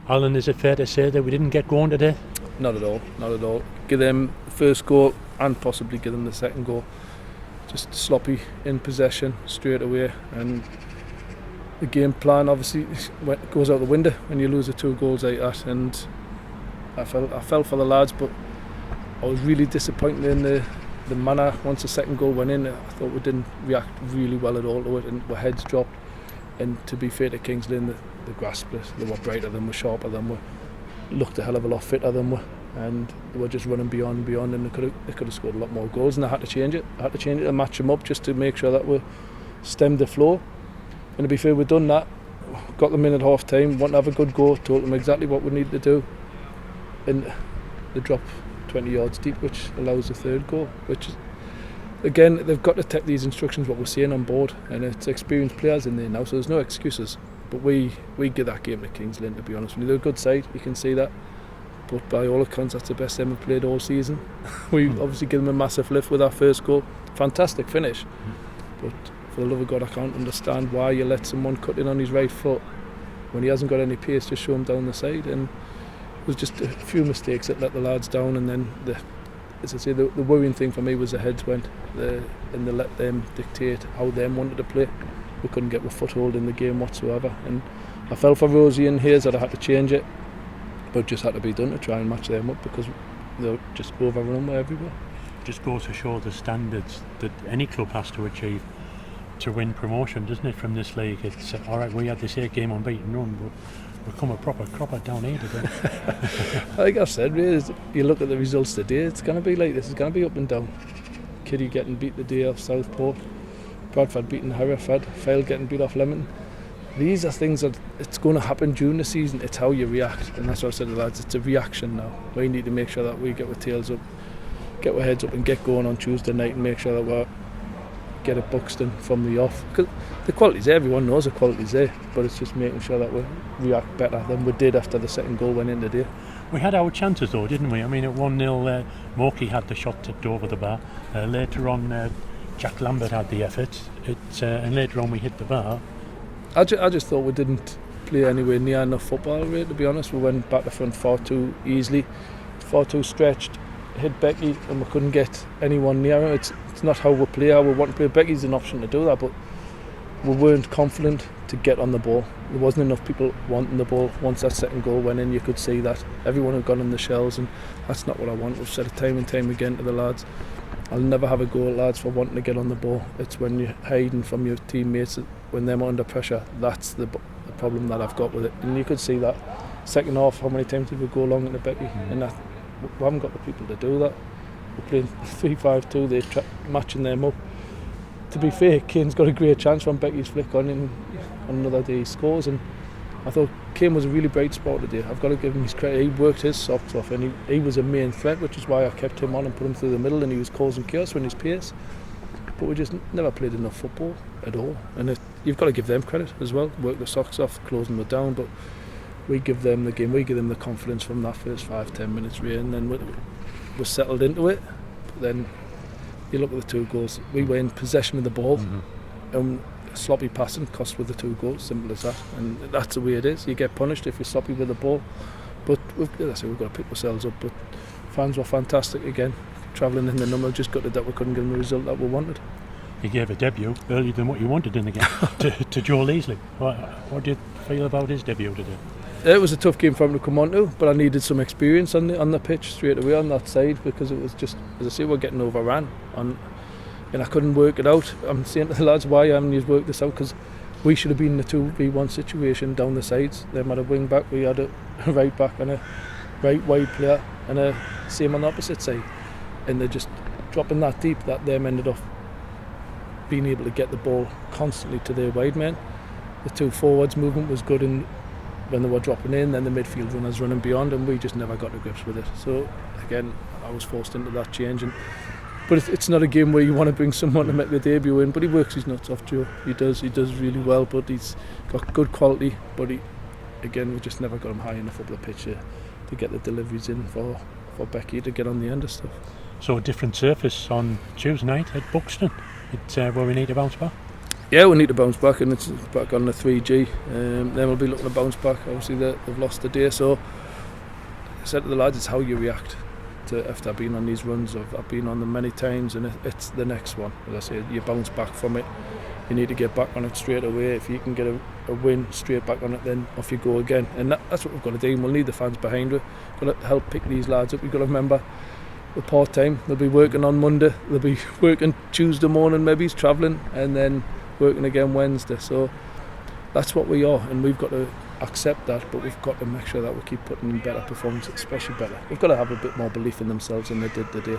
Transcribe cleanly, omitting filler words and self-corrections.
Alan, is it fair to say that we didn't get going today? Not at all. Give them the first goal and possibly give them the second goal. Just sloppy in possession straight away, and the game plan obviously goes out the window when you lose the 2 goals like that. And I felt for the lads, but I was really disappointed in the manner once the second goal went in. I thought we didn't react really well at all to it, and our heads dropped. And to be fair to Kings Lynn, the grass split, they were brighter than, were sharper than, were looked a hell of a lot fitter than we, and they were just running beyond, and they could have scored a lot more goals, and I had to change it. To match them up, just to make sure that we stemmed the flow. And to be fair, we've done that. Got them in at half time, want to have a good go, told them exactly what we need to do, and they drop 20 yards deep, which allows the third goal, which is, again, they've got to take these instructions what we're saying on board, and it's experienced players in there now, so there's no excuses. But we give that game to Kings Lynn, to be honest with you. They're a good side, you can see that, but by all accounts that's the best they've played all season. We obviously give them a massive lift with our first goal. Fantastic finish, but for the love of God, I can't understand why you let someone cut in on his right foot when he hasn't got any pace to show him down the side. And it was just a few mistakes that let the lads down, and then as I say, the worrying thing for me was the heads went, and they let them dictate how they wanted to play. We couldn't get a foothold in the game whatsoever, and I felt for Rosie and Hayes that I had to change it, but it just had to be done to try and match them up, because they'll just overrun everywhere. Just goes to show the standards that any club has to achieve to win promotion, doesn't it, from this league? It's alright, we had this 8-game unbeaten run, but we've come a proper cropper down here today. Like I've said, really, you look at the results today, it's going to be like this. It's going to be up and down. Kiddy getting beat the day off Southport, Bradford beating Hereford, Fyle getting beat off Leamington. These are things that it's going to happen during the season. It's how you react, and that's what I said to the lads. It's a reaction now. We need to make sure that we get our tails up, get our heads up, and get going on Tuesday night, and make sure that we get it Buxton from the off. Because the quality's there, everyone knows the quality's there, but it's just making sure that we react better than we did after the second goal went in today. We had our chances though, didn't we? I mean, at 1-0, Morkie had the shot tipped over the bar. Later on, Jack Lambert had the effort, and later on we hit the bar. I just thought we didn't play anywhere near enough football, really, to be honest. We went back to front far too easily, far too stretched, hit Becky, and we couldn't get anyone near him. It's not how we play, how we want to play. Becky's an option to do that, but we weren't confident to get on the ball. There wasn't enough people wanting the ball. Once that second goal went in, you could see that everyone had gone in the shells, and that's not what I want. We've said it time and time again to the lads. I'll never have a go at lads for wanting to get on the ball. It's when you're hiding from your teammates, when they're under pressure, that's the problem that I've got with it. And you could see that second half, how many times did we go long into Becky, and that we haven't got the people to do that. We're playing 3-5-2, they're matching them up. To be fair, Kane's got a great chance from Becky's flick on another day he scores, and I thought Kane was a really bright spot today. I've got to give him his credit. He worked his socks off, and he was a main threat, which is why I kept him on and put him through the middle, and he was causing chaos when his pace. But we just never played enough football at all, and you've got to give them credit as well. Work the socks off, closing them down, but we give them the game, we give them the confidence from that first 5-10 minutes really, and then we're settled into it. But then you look at the 2 goals, we were in possession of the ball, and sloppy passing cost with the 2 goals, simple as that, and that's the way it is. You get punished if you're sloppy with the ball, but we've got to pick ourselves up. But fans were fantastic again, travelling in the number, just gutted that we couldn't give them the result that we wanted. You gave a debut earlier than what you wanted in the game to Joe Leasley. What did you feel about his debut today? It was a tough game for him to come on to, but I needed some experience on the pitch straight away on that side, because it was just, as I say, we're getting overran, and I couldn't work it out. I'm saying to the lads, why haven't you worked this out? Because we should have been in a 2v1 situation down the sides. They had a wing back, we had a right back and a right wide player, and a same on the opposite side, and they're just dropping that deep that them ended up being able to get the ball constantly to their wide men. The 2 forwards movement was good, and when they were dropping in, then the midfield runners running beyond, and we just never got to grips with it. So again, I was forced into that change, but it's not a game where you want to bring someone to make the debut in, but he works his nuts off, Joe. He does really well, but he's got good quality, but we just never got him high enough up the pitch to get the deliveries in for Becky to get on the end of stuff. So a different surface on Tuesday night at Buxton. It's where we need to bounce back. Yeah, we need to bounce back, and it's back on the 3G. Then we'll be looking to bounce back. Obviously, they've lost the day, so I said to the lads, it's how you react to after I've been on these runs. I've been on them many times, and it's the next one. As I say, you bounce back from it. You need to get back on it straight away. If you can get a win straight back on it, then off you go again. And that's what we've got to do. And we'll need the fans behind us. We've got to help pick these lads up. We've got to remember the part-time. They'll be working on Monday. They'll be working Tuesday morning, maybe he's travelling, and then working again Wednesday. So that's what we are, and we've got to accept that, but we've got to make sure that we keep putting in better performances, especially better. We've got to have a bit more belief in themselves than they did today.